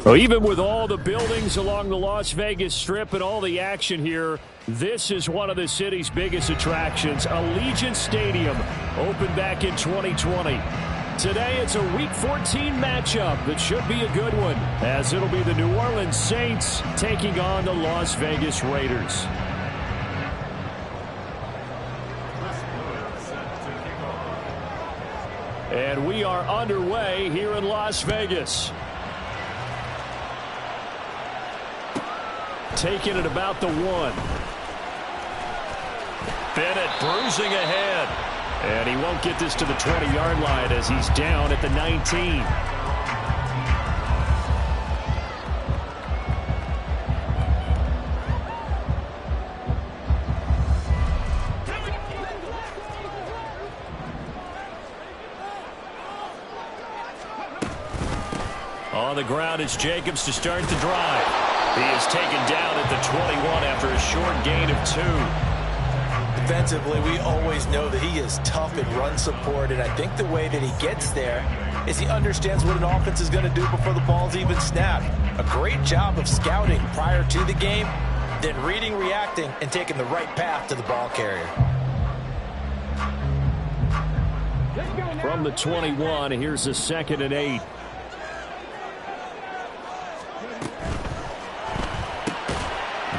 Well, even with all the buildings along the Las Vegas Strip and all the action here, this is one of the city's biggest attractions. Allegiant Stadium opened back in 2020. Today it's a Week 14 matchup that should be a good one, as it'll be the New Orleans Saints taking on the Las Vegas Raiders. And we are underway here in Las Vegas. Taking it about the 1. Bennett bruising ahead. And he won't get this to the 20-yard line as he's down at the 19. On the ground, it's Jacobs to start the drive. He is taken down at the 21 after a short gain of 2. Defensively, we always know that he is tough in run support, and I think the way that he gets there is he understands what an offense is going to do before the ball's even snapped. A great job of scouting prior to the game, then reading, reacting, and taking the right path to the ball carrier. From the 21, here's a 2nd and 8.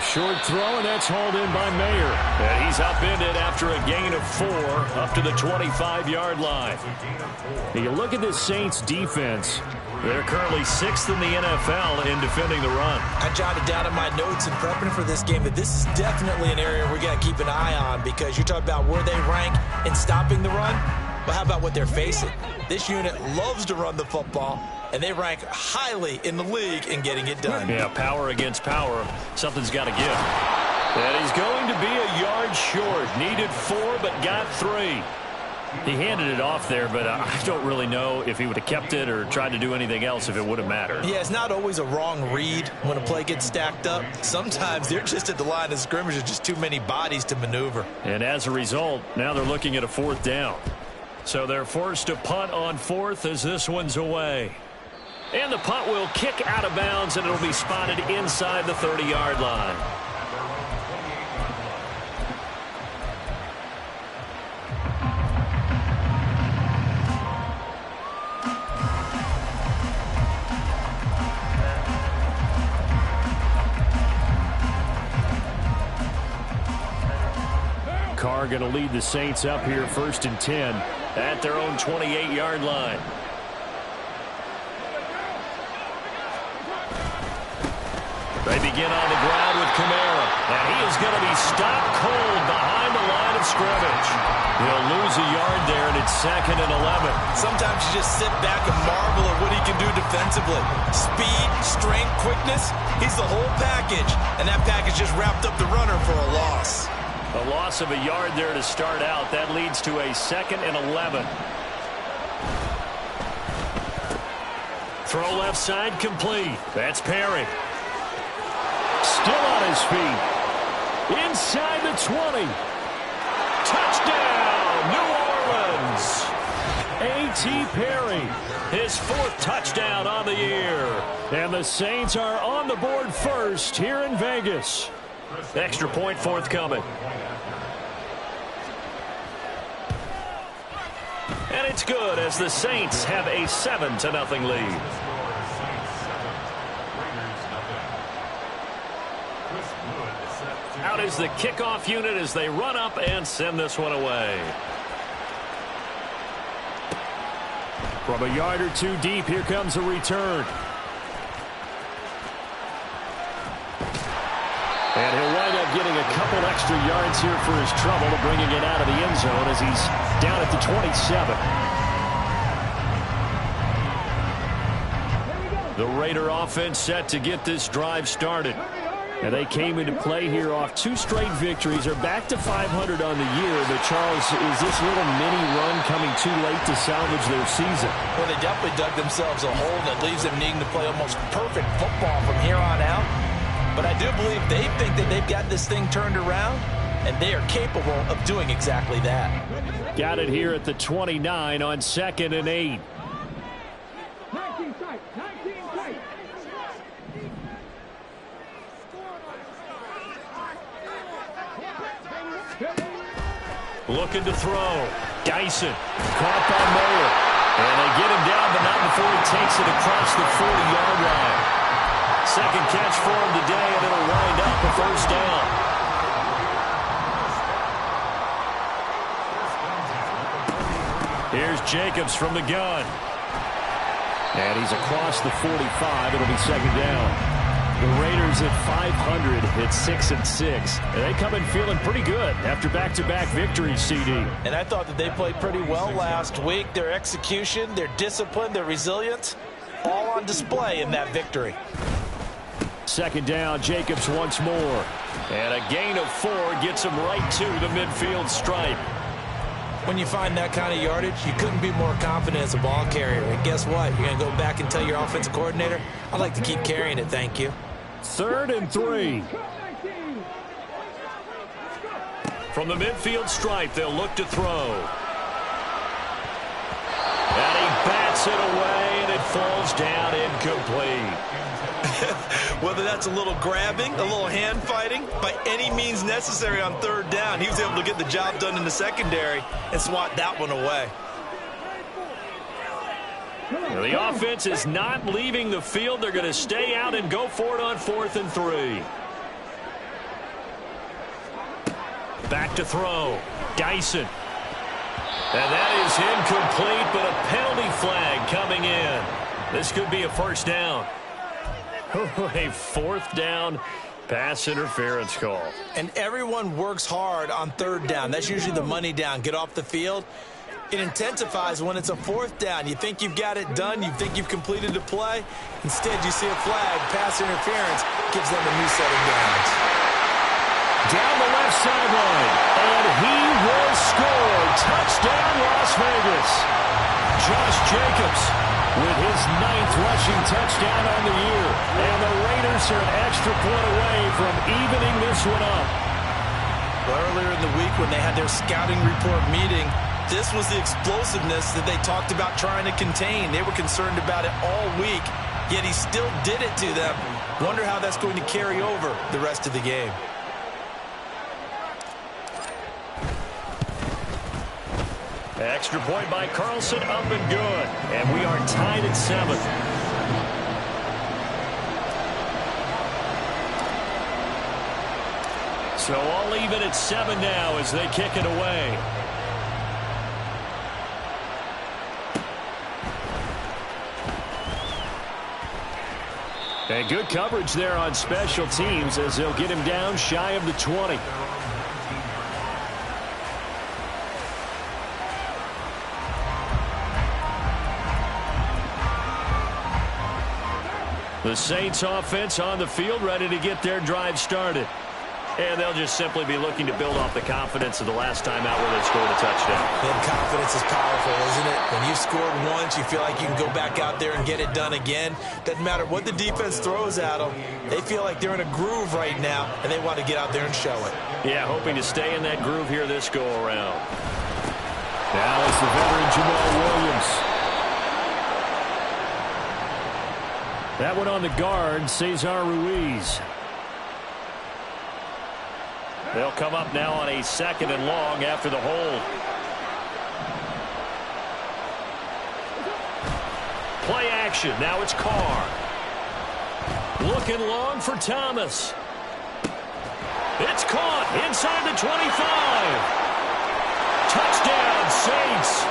Short throw, and that's hauled in by Mayer. And he's upended after a gain of 4 up to the 25-yard line. You look at this Saints defense. They're currently 6th in the NFL in defending the run. I jotted down in my notes in prepping for this game that this is definitely an area we got to keep an eye on, because you're talking about where they rank in stopping the run. But how about what they're facing? This unit loves to run the football, and they rank highly in the league in getting it done. Yeah, power against power. Something's got to give. And he's going to be a yard short. Needed 4, but got 3. He handed it off there, but I don't really know if he would have kept it or tried to do anything else if it would have mattered. Yeah, it's not always a wrong read when a play gets stacked up. Sometimes they're just at the line of scrimmage. There's just too many bodies to maneuver. And as a result, now they're looking at a 4th down. So they're forced to punt on 4th as this one's away. And the punt will kick out of bounds, and it'll be spotted inside the 30-yard line. Carr going to lead the Saints up here 1st and 10 at their own 28-yard line. They begin on the ground with Kamara, and he is going to be stopped cold behind the line of scrimmage. He'll lose a yard there, and it's 2nd and 11. Sometimes you just sit back and marvel at what he can do defensively. Speed, strength, quickness, he's the whole package, and that package just wrapped up the runner for a loss. A loss of a yard there to start out. That leads to a 2nd and 11. Throw left side complete. That's Perry. Still on his feet. Inside the 20. Touchdown, New Orleans. A.T. Perry, his 4th touchdown on the year. And the Saints are on the board first here in Vegas. Extra point forthcoming. And it's good as the Saints have a 7-0 lead. Out is the kickoff unit as they run up and send this one away. From a yard or 2 deep, here comes a return. And he'll wind up getting a couple extra yards here for his trouble, bringing it out of the end zone as he's down at the 27. The Raider offense set to get this drive started. And they came into play here off 2 straight victories. They're back to 500 on the year. But, Charles, is this little mini run coming too late to salvage their season? Well, they definitely dug themselves a hole that leaves them needing to play almost perfect football from here on out. But I do believe they think that they've got this thing turned around, and they are capable of doing exactly that. Got it here at the 29 on 2nd and 8. Looking to throw. Dyson. Caught by Moore. And they get him down, but not before he takes it across the 40-yard line. Second catch for him today, and it'll wind up a first down. Here's Jacobs from the gun. And he's across the 45. It'll be second down. The Raiders at 500 at 6-6. And they come in feeling pretty good after back-to-back victories, CD. And I thought that they played pretty well last week. Their execution, their discipline, their resilience, all on display in that victory. Second down, Jacobs once more. And a gain of 4 gets him right to the midfield stripe. When you find that kind of yardage, you couldn't be more confident as a ball carrier. And guess what? You're going to go back and tell your offensive coordinator, I'd like to keep carrying it, thank you. 3rd and 3. From the midfield stripe, they'll look to throw. And he bats it away, and it falls down incomplete. Whether that's a little grabbing, a little hand fighting, by any means necessary on 3rd down, he was able to get the job done in the secondary and swat that one away. The offense is not leaving the field. They're going to stay out and go for it on 4th and 3. Back to throw. Dyson. And that is incomplete, but a penalty flag coming in. This could be a first down. A 4th down pass interference call. And everyone works hard on 3rd down. That's usually the money down. Get off the field. It intensifies when it's a 4th down. You think you've got it done. You think you've completed the play. Instead, you see a flag. Pass interference gives them a new set of downs. Down the left sideline. And he will score. Touchdown, Las Vegas. Josh Jacobs with his 9th rushing touchdown on the year. And the Raiders are an extra point away from evening this one up. Well, earlier in the week when they had their scouting report meeting, this was the explosiveness that they talked about trying to contain. They were concerned about it all week, yet he still did it to them. Wonder how that's going to carry over the rest of the game. Extra point by Carlson, up and good. And we are tied at 7. So all even at 7 now as they kick it away. And good coverage there on special teams as they'll get him down shy of the 20. The Saints offense on the field ready to get their drive started. And they'll just simply be looking to build off the confidence of the last time out where they scored a touchdown. And confidence is powerful, isn't it? When you've scored once, you feel like you can go back out there and get it done again. Doesn't matter what the defense throws at them. They feel like they're in a groove right now, and they want to get out there and show it. Yeah, hoping to stay in that groove here this go-around. Now it's the veteran Jamal Williams. That one on the guard, Cesar Ruiz. They'll come up now on a 2nd and long after the hold. Play action. Now it's Carr. Looking long for Thomas. It's caught inside the 25. Touchdown, Saints.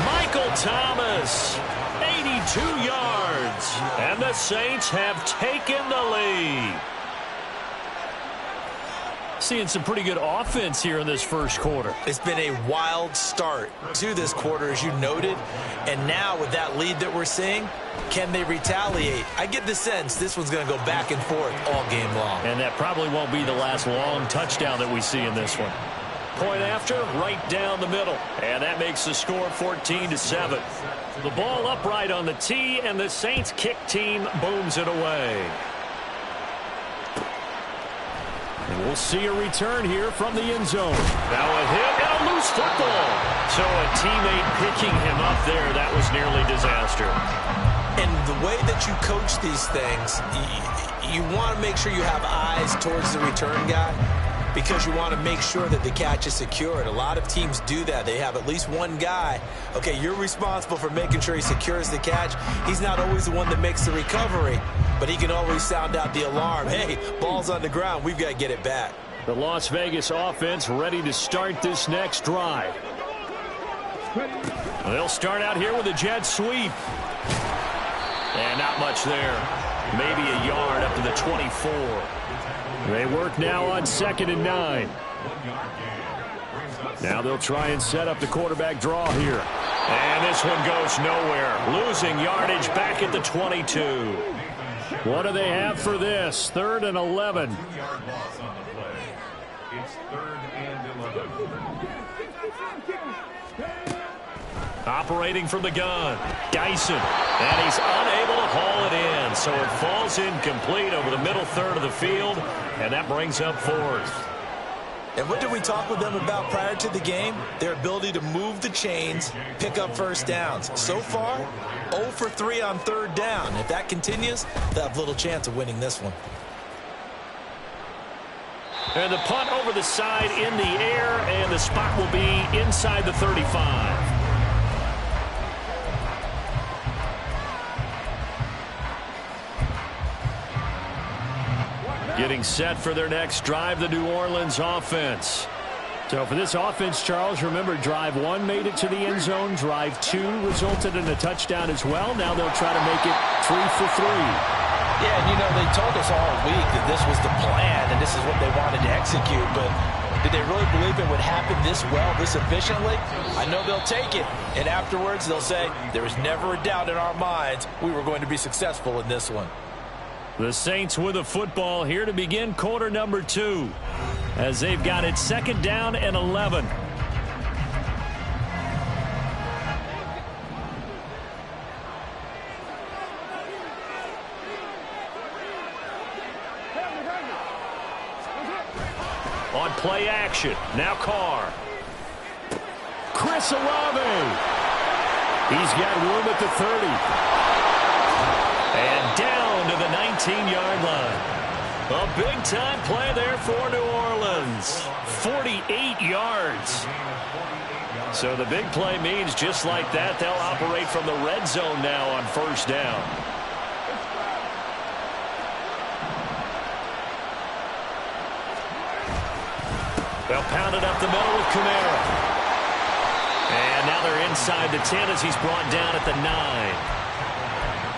Michael Thomas, 82 yards. And the Saints have taken the lead. Seeing some pretty good offense here in this first quarter. It's been a wild start to this quarter, as you noted. And now with that lead that we're seeing, can they retaliate? I get the sense this one's going to go back and forth all game long. And that probably won't be the last long touchdown that we see in this one. Point after, right down the middle. And that makes the score 14-7. The ball upright on the tee, and the Saints kick team booms it away. And we'll see a return here from the end zone. Now a hit and a loose football. So a teammate picking him up there, that was nearly disaster. And the way that you coach these things, you want to make sure you have eyes towards the return guy. because you want to make sure that the catch is secured. A lot of teams do that. They have at least one guy. Okay, you're responsible for making sure he secures the catch. He's not always the one that makes the recovery, but he can always sound out the alarm. Hey, ball's on the ground. We've got to get it back. The Las Vegas offense ready to start this next drive. They'll start out here with a jet sweep. And not much there. Maybe a yard up to the 24. They work now on 2nd and 9. Now they'll try and set up the quarterback draw here. And this one goes nowhere. Losing yardage back at the 22. What do they have for this? 3rd and 11. It's 3rd and 11. Operating from the gun, Dyson, and he's unable to haul it in, so it falls incomplete over the middle third of the field, and that brings up 4th. And what did we talk with them about prior to the game? Their ability to move the chains, pick up first downs. So far, 0 for 3 on 3rd down. If that continues, they'll have little chance of winning this one. And the punt over the side in the air, and the spot will be inside the 35. Getting set for their next drive, the New Orleans offense. So for this offense, Charles, remember, drive 1 made it to the end zone. Drive 2 resulted in a touchdown as well. Now they'll try to make it 3 for 3. Yeah, and you know, they told us all week that this was the plan and this is what they wanted to execute, but did they really believe it would happen this well, this efficiently? I know they'll take it, and afterwards they'll say, there was never a doubt in our minds we were going to be successful in this one. The Saints with a football here to begin quarter number 2, as they've got it 2nd down and 11. On play action, now Carr. Chris Olave. He's got room at the 30. And down to the 19-yard line. A big-time play there for New Orleans. 48 yards. So the big play means just like that, they'll operate from the red zone now on 1st down. They'll pound it up the middle with Kamara. And now they're inside the 10 as he's brought down at the 9.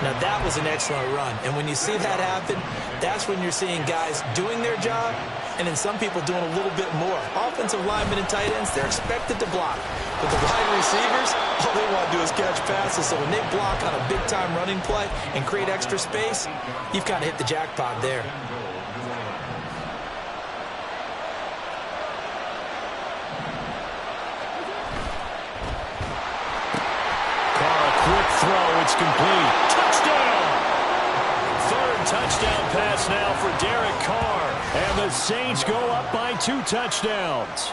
Now, that was an excellent run. And when you see that happen, that's when you're seeing guys doing their job and then some people doing a little bit more. Offensive linemen and tight ends, they're expected to block. But the wide receivers, all they want to do is catch passes. So when they block on a big-time running play and create extra space, you've kind of hit the jackpot there. Quick throw, it's complete. Touchdown! 3rd touchdown pass now for Derek Carr. And the Saints go up by 2 touchdowns.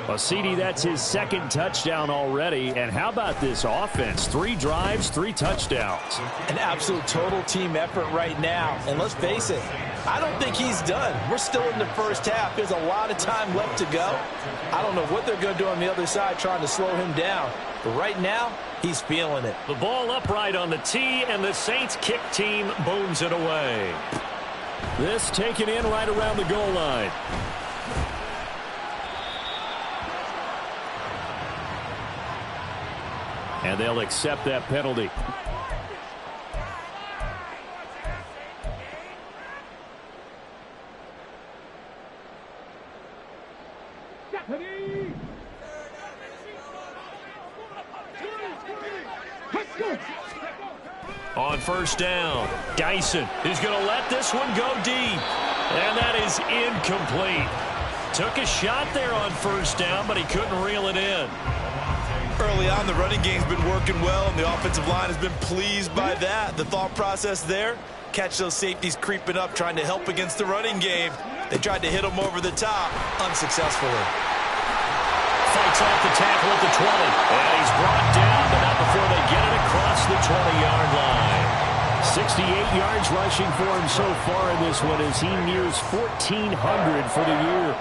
Well, CD, that's his 2nd touchdown already. And how about this offense? 3 drives, 3 touchdowns. An absolute total team effort right now. And let's face it, I don't think he's done. We're still in the 1st half. There's a lot of time left to go. I don't know what they're going to do on the other side trying to slow him down. But right now, he's feeling it. The ball upright on the tee, and the Saints kick team booms it away. This taken in right around the goal line. And they'll accept that penalty. On 1st down, Dyson is going to let this one go deep. And that is incomplete. Took a shot there on 1st down, but he couldn't reel it in. Early on, the running game's been working well, and the offensive line has been pleased by that. The thought process there, catch those safeties creeping up, trying to help against the running game. They tried to hit them over the top, unsuccessfully. Fights off the tackle at the 20. And he's brought down, but not before they get it across the 20-yard line. 68 yards rushing for him so far in this one as he nears 1,400 for the year.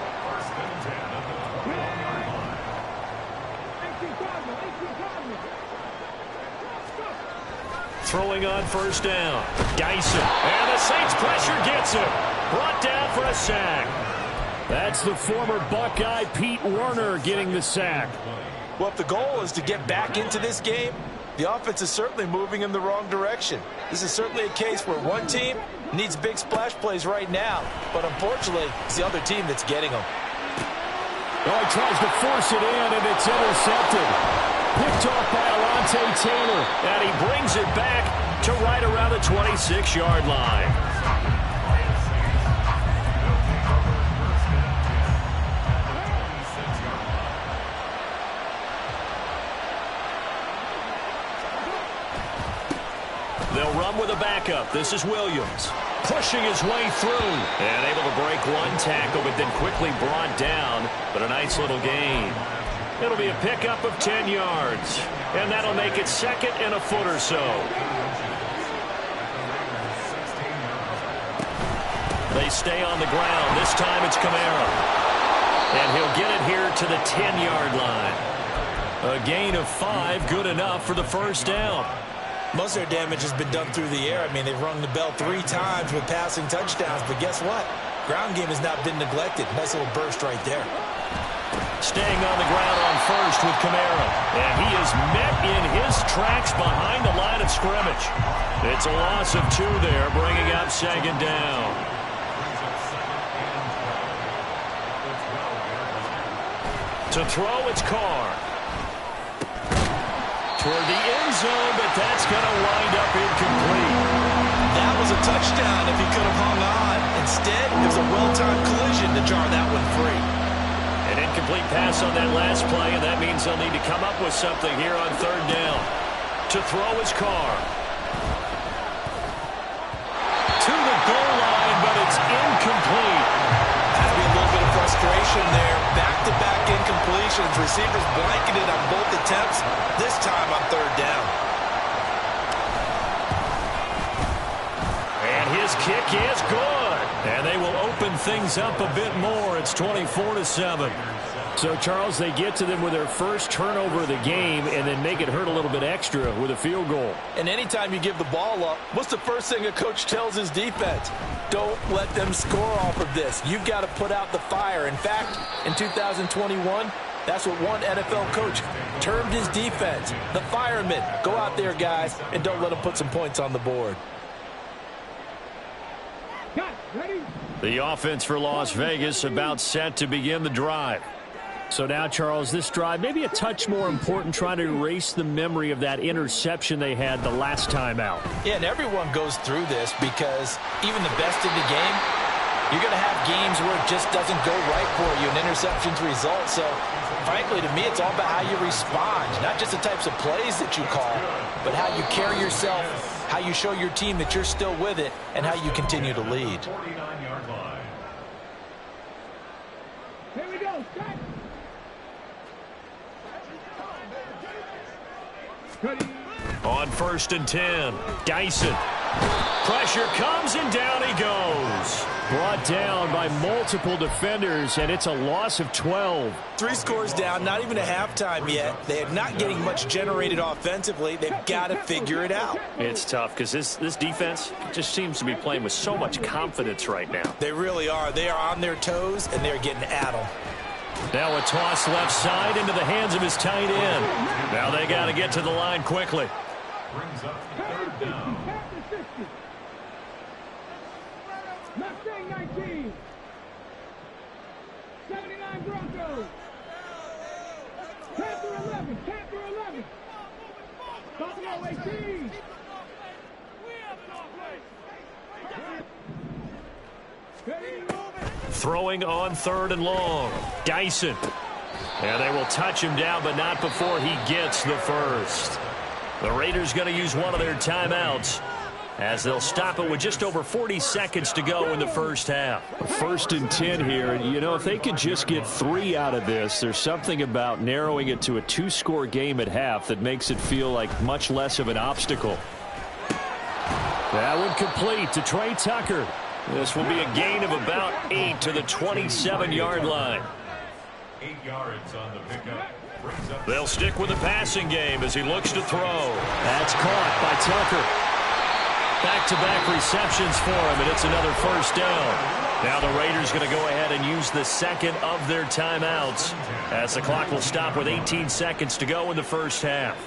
Throwing on first down. Geisen. And the Saints pressure gets him. Brought down for a sack. That's the former Buckeye Pete Werner getting the sack. Well, if the goal is to get back into this game, the offense is certainly moving in the wrong direction. This is certainly a case where one team needs big splash plays right now, but unfortunately, it's the other team that's getting them. Oh, he tries to force it in, and it's intercepted. Picked off by Alontae Taylor, and he brings it back to right around the 26-yard line. They'll run with a backup. This is Williams. Pushing his way through. And able to break one tackle, but then quickly brought down. But a nice little gain. It'll be a pickup of 10 yards. And that'll make it second and a foot or so. They stay on the ground. This time it's Kamara. And he'll get it here to the 10-yard line. A gain of 5, good enough for the first down. Most of their damage has been done through the air. I mean, they've rung the bell 3 times with passing touchdowns, but guess what? Ground game has not been neglected. Nice little burst right there. Staying on the ground on first with Kamara. And he is met in his tracks behind the line of scrimmage. It's a loss of 2 there, bringing up second down. To throw, it's Carr. Toward the end zone, but that's going to wind up incomplete. That was a touchdown if he could have hung on. Instead, it was a well-timed collision to jar that one free. An incomplete pass on that last play, and that means they'll need to come up with something here on third down. To throw is Carr. To the goal line, but it's incomplete. Has to be a little bit of frustration there. Back-to-back incompletions. Receivers blanketed on both attempts, this time on third down. And his kick is good. And they will open things up a bit more. It's 24-7. So, Charles, they get to them with their first turnover of the game and then make it hurt a little bit extra with a field goal. And anytime you give the ball up, what's the first thing a coach tells his defense? Don't let them score off of this. You've got to put out the fire. In fact, in 2021, that's what one NFL coach termed his defense. The firemen. Go out there, guys, and don't let them put some points on the board. The offense for Las Vegas about set to begin the drive. So now, Charles, this drive maybe a touch more important, trying to erase the memory of that interception they had the last time out. Yeah, and everyone goes through this because even the best in the game, you're going to have games where it just doesn't go right for you, and interceptions result. So, frankly, to me, it's all about how you respond, not just the types of plays that you call, but how you carry yourself, how you show your team that you're still with it, and how you continue to lead. Here we go. Start. On first and 10, Geisen. Pressure comes and down he goes. Brought down by multiple defenders, and it's a loss of 12. 3 scores down, not even a halftime yet. They are not getting much generated offensively. They've got to figure it out. It's tough because this defense just seems to be playing with so much confidence right now. They really are. They are on their toes, and they're getting at them. Now a toss left side into the hands of his tight end. Now they got to get to the line quickly. Brings up third down. Mustang 19. 79 Broncos. Panther 11. Panther 11. Buffalo 18. Throwing on third and long. Geisen. And they will touch him down, but not before he gets the first. The Raiders going to use one of their timeouts as they'll stop it with just over 40 seconds to go in the first half. First and 10 here. And, you know, if they could just get 3 out of this, there's something about narrowing it to a 2-score game at half that makes it feel like much less of an obstacle. That one complete to Trey Tucker. This will be a gain of about 8 to the 27-yard line. 8 yards on the pickup. They'll stick with the passing game as he looks to throw. That's caught by Tucker. Back-to-back receptions for him, and it's another first down. Now the Raiders going to go ahead and use the second of their timeouts as the clock will stop with 18 seconds to go in the first half.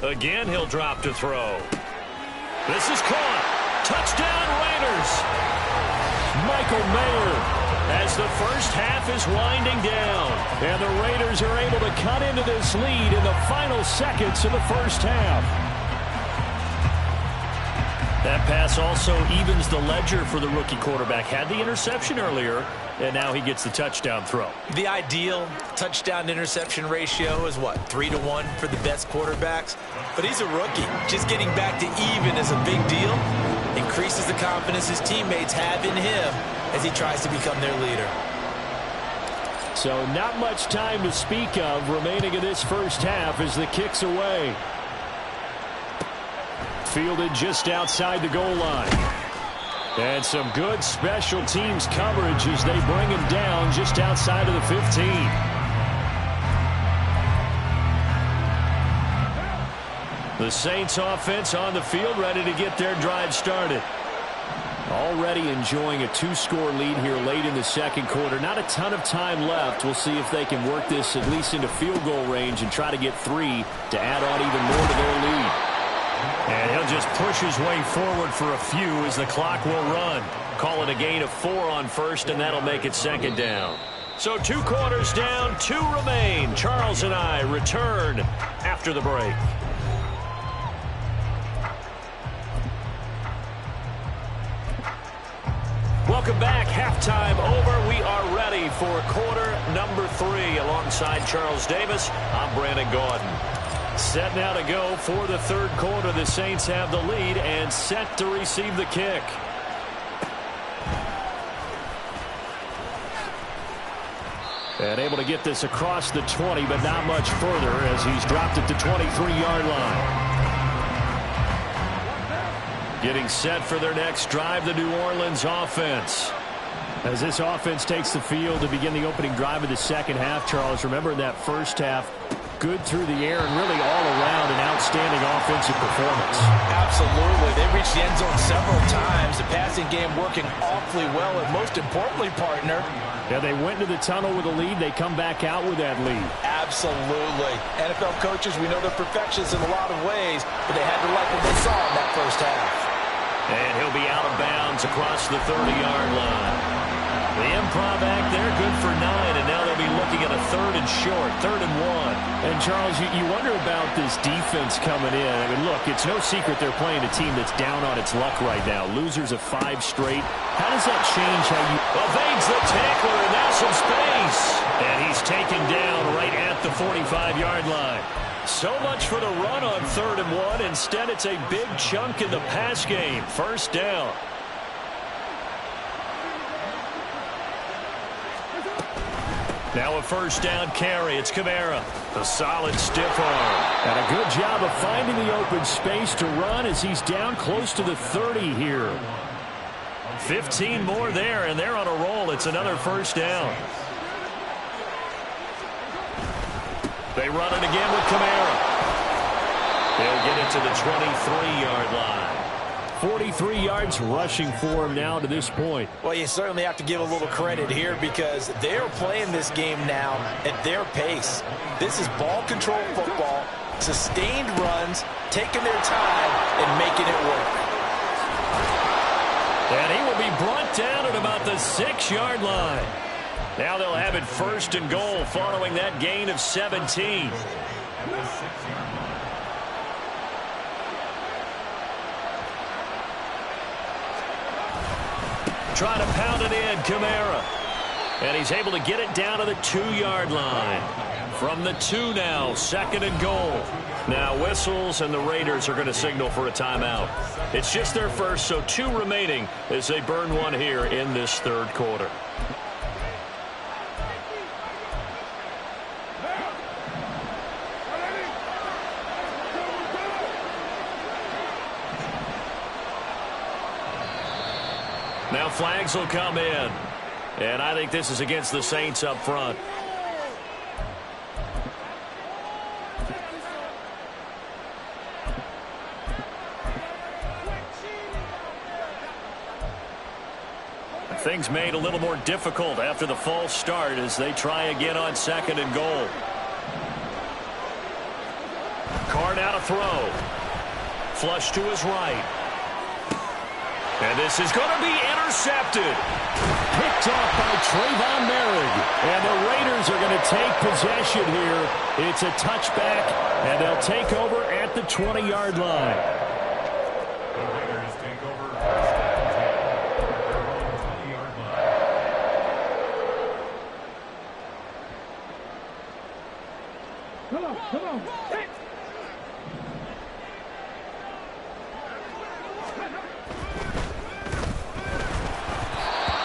Again, he'll drop to throw. This is caught. Touchdown, Raiders. Michael Mayer as the first half is winding down. And the Raiders are able to cut into this lead in the final seconds of the first half. That pass also evens the ledger for the rookie quarterback. Had the interception earlier, and now he gets the touchdown throw. The ideal touchdown-interception ratio is what, 3-to-1 for the best quarterbacks? But he's a rookie. Just getting back to even is a big deal. Increases the confidence his teammates have in him as he tries to become their leader. So not much time to speak of remaining in this first half as the kick's away. Fielded just outside the goal line. And some good special teams coverage as they bring him down just outside of the 15. The Saints offense on the field ready to get their drive started. Already enjoying a 2-score lead here late in the second quarter. Not a ton of time left. We'll see if they can work this at least into field goal range and try to get 3 to add on even more to their lead. And he'll just push his way forward for a few as the clock will run. Call it a gain of 4 on first, and that'll make it second down. So 2 quarters down, 2 remain. Charles and I return after the break. Welcome back. Halftime over. We are ready for quarter number 3. Alongside Charles Davis, I'm Brandon Gaudin. Set now to go for the third quarter. The Saints have the lead and set to receive the kick. And able to get this across the 20, but not much further as he's dropped it to 23-yard line. Getting set for their next drive, the New Orleans offense. As this offense takes the field to begin the opening drive of the second half, Charles, remember in that first half, good through the air and really all around an outstanding offensive performance. Absolutely. They reached the end zone several times. The passing game working awfully well, and most importantly, partner. Yeah, they went into the tunnel with a lead. They come back out with that lead. Absolutely. NFL coaches, we know they're perfectionists in a lot of ways, but they had to like what they saw in that first half. And he'll be out of bounds across the 30-yard line. The improv act there, good for 9, and now they'll be looking at a 3rd and short, 3rd and 1. And, Charles, you wonder about this defense coming in. I mean, look, it's no secret they're playing a team that's down on its luck right now. Losers of 5 straight. How does that change how you... Evades the tackler, and now some space. And he's taken down right at the 45-yard line. So much for the run on 3rd and 1. Instead, it's a big chunk in the pass game. First down. Now a first down carry. It's Kamara. A solid stiff arm. And a good job of finding the open space to run as he's down close to the 30 here. 15 more there, and they're on a roll. It's another first down. They run it again with Kamara. They'll get it to the 23-yard line. 43 yards rushing for him now to this point. Well, you certainly have to give a little credit here because they're playing this game now at their pace. This is ball control football, sustained runs, taking their time and making it work. And he will be brought down at about the 6-yard line. Now they'll have it first and goal following that gain of 17. Trying to pound it in, Kamara. And he's able to get it down to the 2-yard line. From the 2 now, 2nd and goal. Now whistles, and the Raiders are going to signal for a timeout. It's just their first, so 2 remaining as they burn one here in this third quarter. Now flags will come in. And I think this is against the Saints up front. Things made a little more difficult after the false start as they try again on 2nd and goal. Carr now to throw. Flush to his right. And this is going to be intercepted. Picked off by Trayvon Merrick. And the Raiders are going to take possession here. It's a touchback, and they'll take over at the 20-yard line. The Raiders take over first and 10. Their own 20-yard line. Come on, come on. Hey.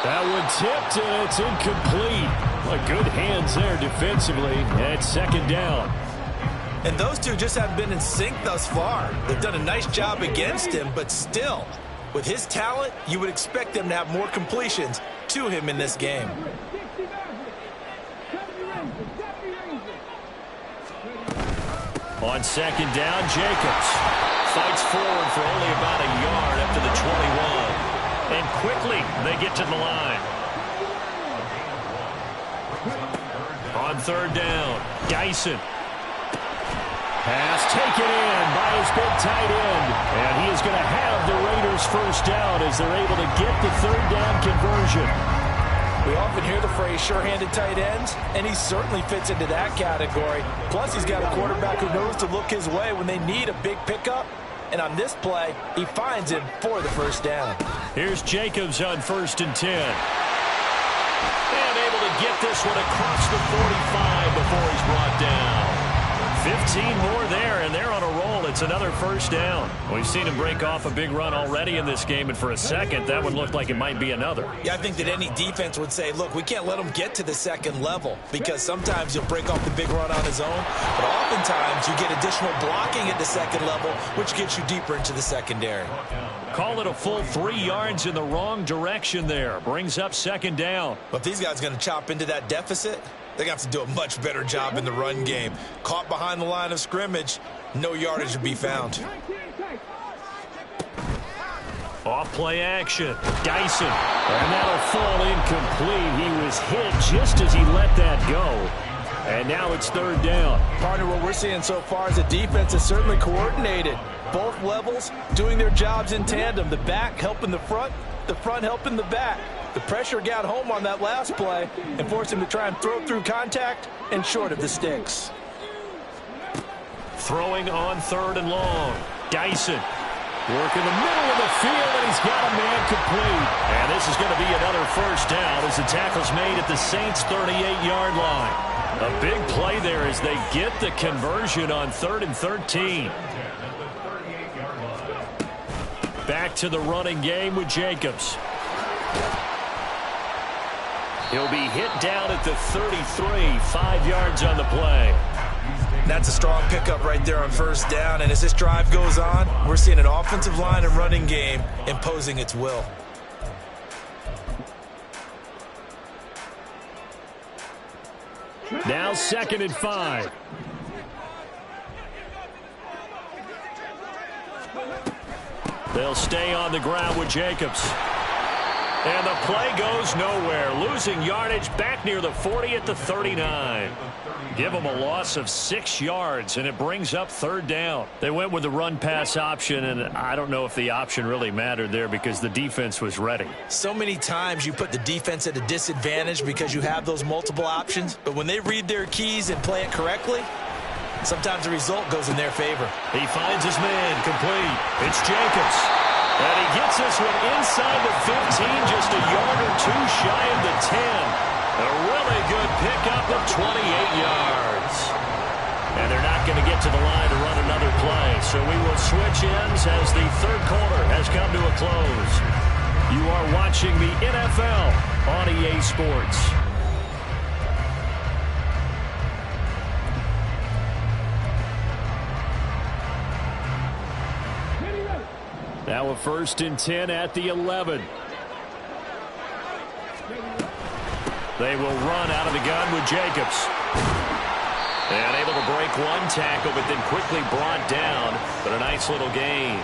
That one tipped, and it's incomplete. Well, good hands there defensively at 2nd down. And those two just haven't been in sync thus far. They've done a nice job against him, but still, with his talent, you would expect them to have more completions to him in this game. 60 On 2nd down, Jacobs fights forward for only about a yard up to the 21. And quickly, they get to the line. On 3rd down, Dyson. Pass taken in by his big tight end. And he is going to have the Raiders first down as they're able to get the 3rd down conversion. We often hear the phrase sure-handed tight ends, and he certainly fits into that category. Plus, he's got a quarterback who knows to look his way when they need a big pickup. And on this play, he finds him for the first down. Here's Jacobs on 1st and 10. And able to get this one across the 45 before he's brought down. 15 more there, and they're on a roll. It's another first down. We've seen him break off a big run already in this game, and for a second, that one looked like it might be another. Yeah, I think that any defense would say, look, we can't let him get to the 2nd level because sometimes he'll break off the big run on his own, but oftentimes you get additional blocking at the 2nd level, which gets you deeper into the secondary. Call it a full 3 yards in the wrong direction there. Brings up 2nd down. But if these guys are going to chop into that deficit, they're going to have to do a much better job in the run game. Caught behind the line of scrimmage, no yardage to be found. Off play action. Dyson. And that'll fall incomplete. He was hit just as he let that go. And now it's 3rd down. Partner, what we're seeing so far is the defense is certainly coordinated. Both levels doing their jobs in tandem. The back helping the front helping the back. The pressure got home on that last play and forced him to try and throw through contact and short of the sticks. Throwing on 3rd and long. Dyson. Working the middle of the field, and he's got a man complete. And this is going to be another first down as the tackle's made at the Saints' 38-yard line. A big play there as they get the conversion on 3rd and 13. Back to the running game with Jacobs. He'll be hit down at the 33, 5 yards on the play. That's a strong pickup right there on first down, and as this drive goes on, we're seeing an offensive line and running game imposing its will. Now 2nd and 5. They'll stay on the ground with Jacobs. And the play goes nowhere. Losing yardage back near the 40 at the 39. Give them a loss of 6 yards, and it brings up 3rd down. They went with the run-pass option, and I don't know if the option really mattered there because the defense was ready. So many times you put the defense at a disadvantage because you have those multiple options, but when they read their keys and play it correctly, sometimes the result goes in their favor. He finds his man complete. It's Jacobs. And he gets this one inside the 15, just a yard or two shy of the 10. A really good pickup of 28 yards. And they're not going to get to the line to run another play. So we will switch ends as the 3rd quarter has come to a close. You are watching the NFL on EA Sports. Now a 1st and 10 at the 11. They will run out of the gun with Jacobs. And able to break one tackle, but then quickly brought down. But a nice little gain.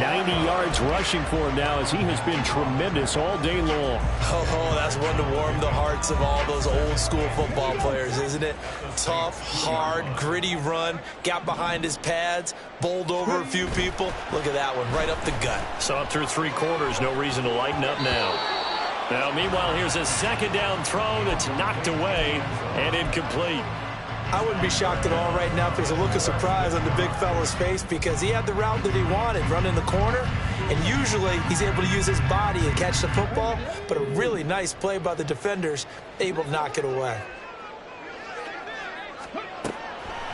90 yards rushing for him now as he has been tremendous all day long. Oh, that's one to warm the hearts of all those old school football players, isn't it? Tough, hard, gritty run, got behind his pads, bowled over a few people. Look at that one, right up the gut. Saw it through 3 quarters, no reason to lighten up now. Now, meanwhile, here's a second down throw that's knocked away and incomplete. I wouldn't be shocked at all right now if there's a look of surprise on the big fella's face because he had the route that he wanted, running the corner, and usually he's able to use his body and catch the football, but a really nice play by the defenders, able to knock it away.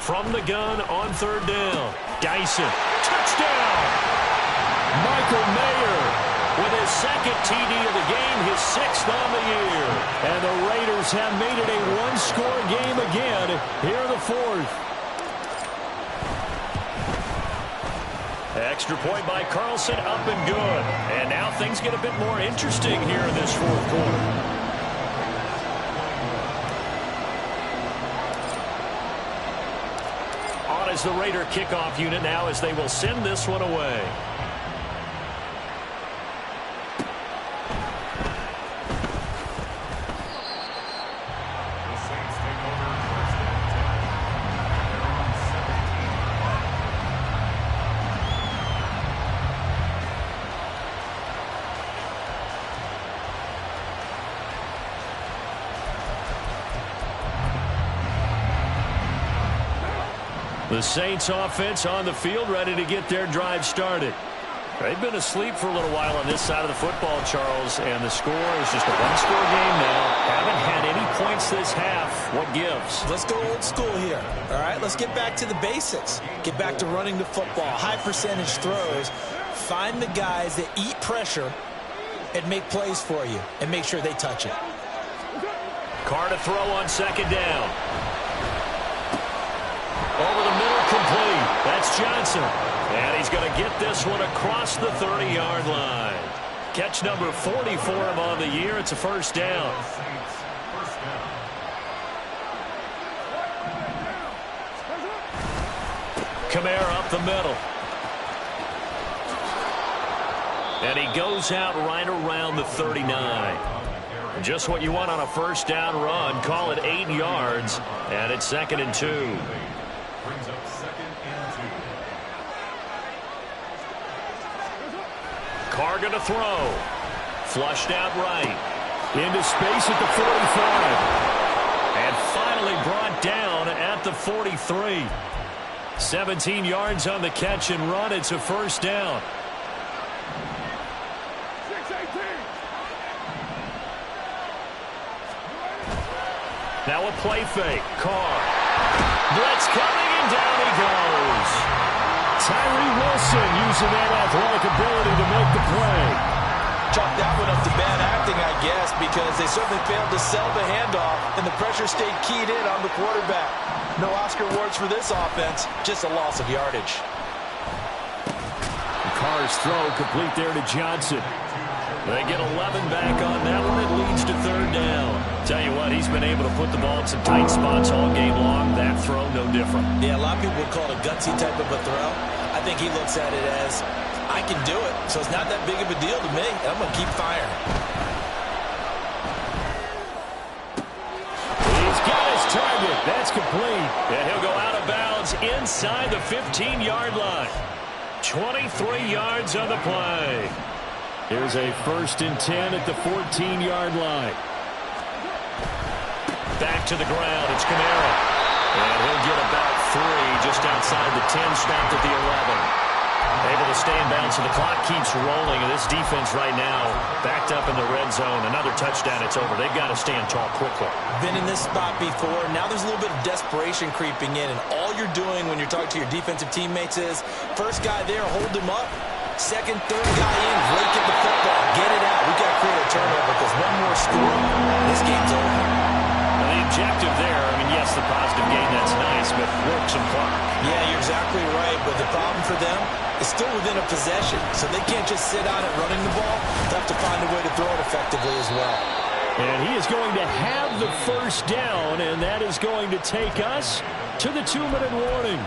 From the gun on 3rd down, Dyson, touchdown! Michael Mayer with his second TD of the game, his 6th on the year. And the Raiders have made it a one-score game again here in the 4th. Extra point by Carlson, up and good. And now things get a bit more interesting here in this 4th quarter. On is the Raider kickoff unit now as they will send this one away. The Saints offense on the field, ready to get their drive started. They've been asleep for a little while on this side of the football, Charles, and the score is just a one-score game now. Haven't had any points this half. What gives? Let's go old school here. All right, let's get back to the basics. Get back to running the football, high percentage throws. Find the guys that eat pressure and make plays for you and make sure they touch it. Carr to throw on 2nd down. Over the middle, complete. That's Johnson. And he's going to get this one across the 30-yard line. Catch number 40 for him on the year. It's a 1st down. Kamara up the middle. And he goes out right around the 39. Just what you want on a 1st down run. Call it 8 yards. And it's 2nd and 2. Brings up 2nd and 2. Carr going to throw. Flushed out right. Into space at the 45. And finally brought down at the 43. 17 yards on the catch and run. It's a 1st down. 6-18. Now a play fake. Carr. Blitz coming, and down he goes. Tyree Wilson using that athletic ability to make the play. Chalk that one up to bad acting, I guess, because they certainly failed to sell the handoff, and the pressure stayed keyed in on the quarterback. No Oscar awards for this offense, just a loss of yardage. Carr's throw complete there to Johnson. They get 11 back on that one. It leads to 3rd down. Tell you what, he's been able to put the ball in some tight spots all game long. That throw, no different. Yeah, a lot of people would call it a gutsy type of a throw. I think he looks at it as, I can do it, so it's not that big of a deal to me. I'm going to keep firing. He's got his target. That's complete. And he'll go out of bounds inside the 15-yard line. 23 yards on the play. Here's a 1st and 10 at the 14-yard line. Back to the ground. It's Kamara. And he'll get about 3 just outside the 10, stopped at the 11. Able to stay in bounds, so the clock keeps rolling. And this defense right now backed up in the red zone. Another touchdown, it's over. They've got to stand tall quickly. Been in this spot before. Now there's a little bit of desperation creeping in. And all you're doing when you're talking to your defensive teammates is, first guy there, hold him up. Second, third guy in, rake at the football. Get it out. We've got to create a turnover because one more score, this game's over. Well, the objective there, I mean, yes, the positive gain, that's nice, but work some clock. Yeah, you're exactly right. But the problem for them is still within a possession. So they can't just sit on it running the ball. They have to find a way to throw it effectively as well. And he is going to have the first down, and that is going to take us to the 2-minute warning.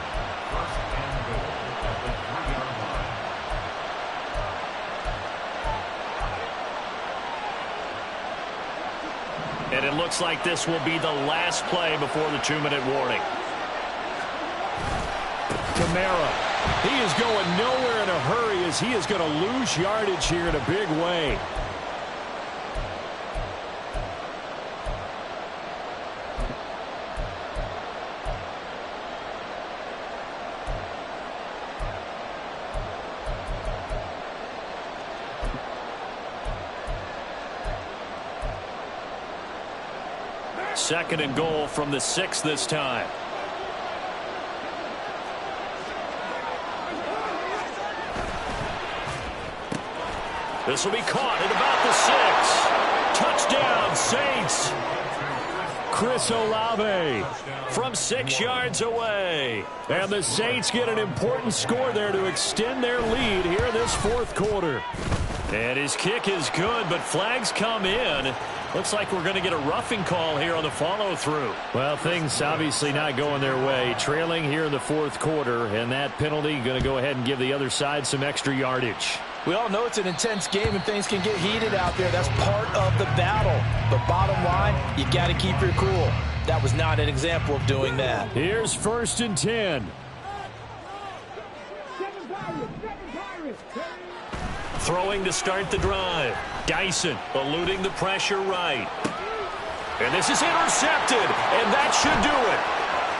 And it looks like this will be the last play before the 2-minute warning. Kamara. He is going nowhere in a hurry as he is going to lose yardage here in a big way. Second and goal from the 6 this time. This will be caught at about the 6. Touchdown, Saints. Chris Olave from 6 yards away. And the Saints get an important score there to extend their lead here in this fourth quarter. And his kick is good, but flags come in. Looks like we're going to get a roughing call here on the follow-through. Well, things obviously not going their way. Trailing here in the fourth quarter, and that penalty going to go ahead and give the other side some extra yardage. We all know it's an intense game and things can get heated out there. That's part of the battle. But bottom line, you got to keep your cool. That was not an example of doing that. Here's 1st and 10. Throwing to start the drive. Dyson eluding the pressure right. And this is intercepted, and that should do it.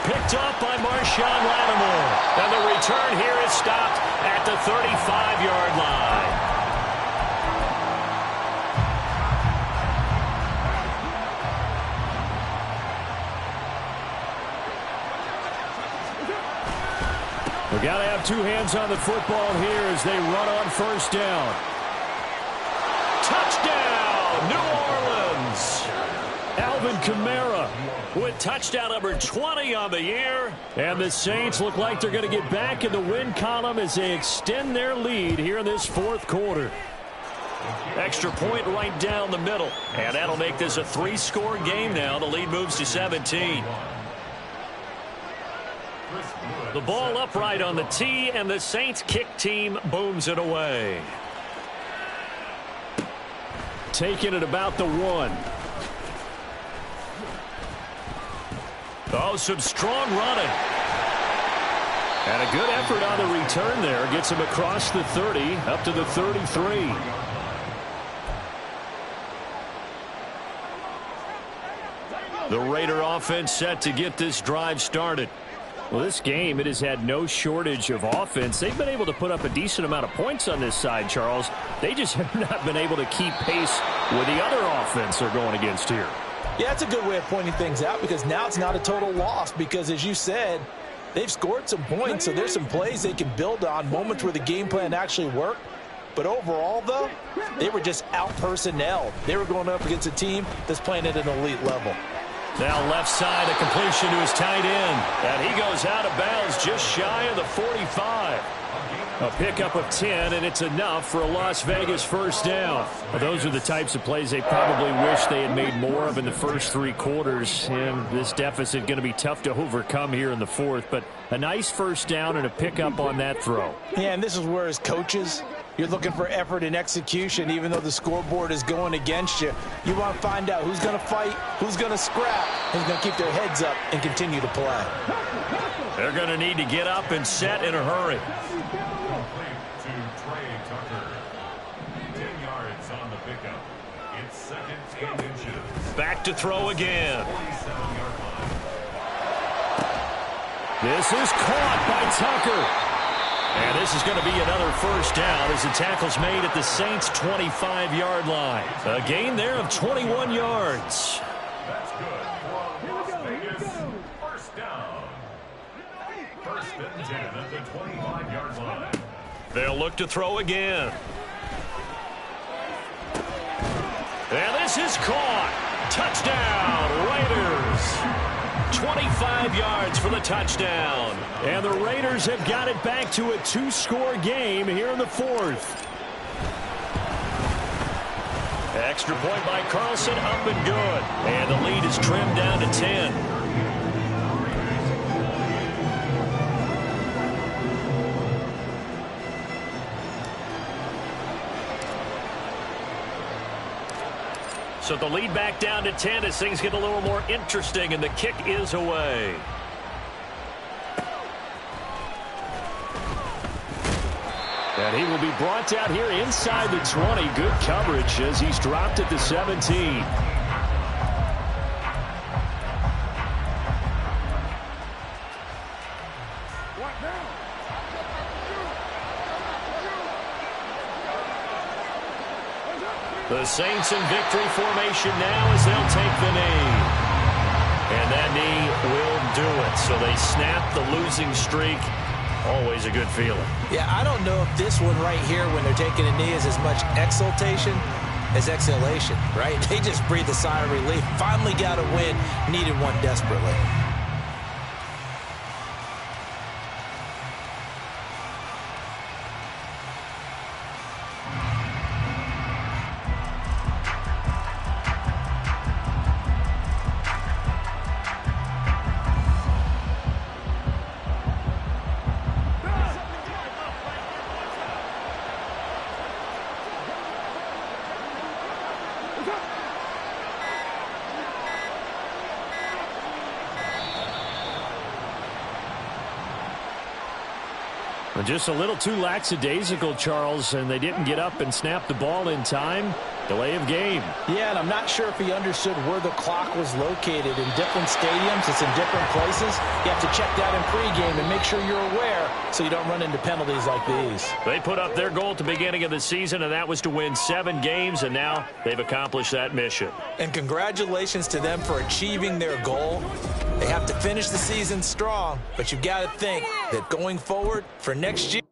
Picked up by Marshawn Lattimore. And the return here is stopped at the 35-yard line. We got to have two hands on the football here as they run on 1st down. Touchdown, New Orleans. Alvin Kamara with touchdown number 20 on the year. And the Saints look like they're going to get back in the win column as they extend their lead here in this fourth quarter. Extra point right down the middle. And that'll make this a 3-score game now. The lead moves to 17. The ball upright on the tee, and the Saints kick team booms it away. Taking it about the 1. Oh, some strong running. And a good effort on the return there. Gets him across the 30, up to the 33. The Raider offense set to get this drive started. Well, this game, it has had no shortage of offense. They've been able to put up a decent amount of points on this side, Charles. They just have not been able to keep pace with the other offense they're going against here. Yeah, that's a good way of pointing things out because now it's not a total loss because, as you said, they've scored some points, so there's some plays they can build on, moments where the game plan actually worked. But overall, though, they were just out-personnelled. They were going up against a team that's playing at an elite level. Now left side, a completion to his tight end. And he goes out of bounds just shy of the 45. A pickup of 10, and it's enough for a Las Vegas first down. Well, those are the types of plays they probably wish they had made more of in the first 3 quarters. And this deficit going to be tough to overcome here in the fourth. But a nice first down and a pickup on that throw. Yeah, and this is where as coaches, you're looking for effort and execution, even though the scoreboard is going against you. You want to find out who's going to fight, who's going to scrap, who's going to keep their heads up and continue to play. They're going to need to get up and set in a hurry. To Trey Tucker. 10 yards on the pickup. It's 2nd and inches. Back to throw again. 47-yard line. This is caught by Tucker. And this is going to be another first down as the tackle's made at the Saints' 25-yard line. A gain there of 21 yards. That's good for Las Vegas. First down. 1st and 10 at the 25-yard line. They'll look to throw again. And this is caught. Touchdown, Raiders. 25 yards for the touchdown. And the Raiders have got it back to a 2-score game here in the fourth. Extra point by Carlson, up and good. And the lead is trimmed down to 10. So the lead back down to 10 as things get a little more interesting, and the kick is away. And he will be brought down here inside the 20. Good coverage as he's dropped at the 17. The Saints in victory formation now as they'll take the knee. And that knee will do it. So they snap the losing streak. Always a good feeling. Yeah, I don't know if this one right here when they're taking a knee is as much exultation as exhalation, right? They just breathe a sigh of relief. Finally got a win. Needed one desperately. Just a little too lackadaisical, Charles, and they didn't get up and snap the ball in time. Delay of game. Yeah, and I'm not sure if he understood where the clock was located. In different stadiums, it's in different places. You have to check that in pregame and make sure you're aware so you don't run into penalties like these. They put up their goal at the beginning of the season, and that was to win 7 games, and now they've accomplished that mission. And congratulations to them for achieving their goal. They have to finish the season strong, but you've got to think that going forward for next year,